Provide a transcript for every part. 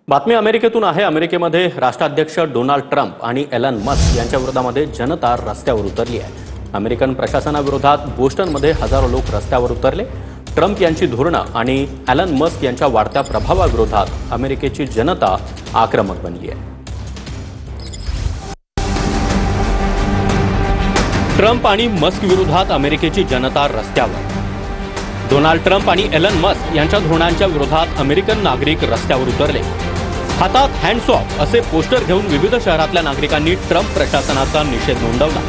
बातमी अमेरिकेतून आहे। अमेरिकेमध्ये राष्ट्राध्यक्ष डोनाल्ड ट्रम्प आणि एलन मस्क यांच्या विरोधामध्ये जनता रस्त्यावर उतरली आहे। अमेरिकन प्रशासनाविरोधात बोस्टनमध्ये हजारो लोक रस्त्यावर उतरले। ट्रम्प यांची धोरणं आणि एलन मस्क यांच्या वाढत्या प्रभावाविरोधात अमेरिकेची जनता आक्रमक बनली आहे। ट्रम्प आणि मस्क विरोधात अमेरिकेची जनता रस्त्यावर। डोनाल्ड ट्रम्प आणि एलन मस्क यांच्या धोरणांच्या विरोधात अमेरिकन नागरिक रस्त्यावर उतरले। हातात हँड्स ऑफ असे पोस्टर घेऊन विविध शहरातल्या नागरिकांनी ट्रम्प प्रशासनाचा निषेध नोंदवला।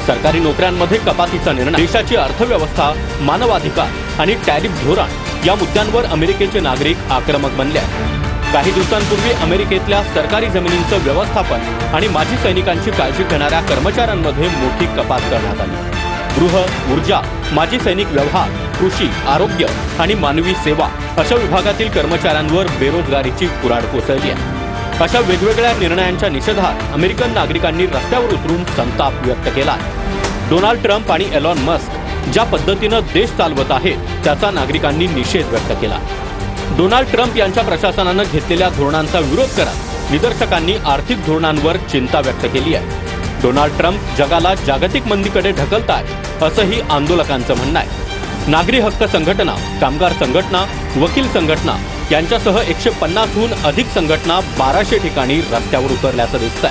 सरकारी नोकऱ्यांमध्ये कपातीचा निर्णय, देशाची अर्थव्यवस्था, मानवाधिकार आणि टॅरिफ धोरण या मुद्द्यांवर अमेरिकेचे नागरिक आक्रमक बनले आहेत। काही दिवसांपूर्वी अमेरिकेतल्या सरकारी जमिनींचं व्यवस्थापन आणि माजी सैनिकांची काळजी घेणाऱ्या कर्मचाऱ्यांमध्ये मोठी कपात करण्यात आली। गृह, ऊर्जा, माजी सैनिक व्यवहार, कृषी, आरोग्य आणि मानवी सेवा अशा विभागातील कर्मचाऱ्यांवर बेरोजगारीची कुऱ्हाड कोसळली आहे। अशा वेगवेगळ्या निर्णयांच्या निषेधात अमेरिकन नागरिकांनी रस्त्यावर उतरून संताप व्यक्त केला। डोनाल्ड ट्रम्प आणि एलन मस्क ज्या पद्धतीनं देश चालवत आहेत त्याचा नागरिकांनी निषेध व्यक्त केला। डोनाल्ड ट्रम्प यांच्या प्रशासनानं घेतलेल्या धोरणांचा विरोध करत निदर्शकांनी आर्थिक धोरणांवर चिंता व्यक्त केली आहे। डोनाल्ड ट्रम्प जगाला जागतिक मंदीकडे ढकलतायत असंही आंदोलकांचं म्हणणं आहे। नागरी हक्क संघटना, कामगार संघटना, वकील संघटना यांच्यासह 150हून अधिक संघटना 1200 ठिकाणी रस्त्यावर उतरल्याचं दिसतंय।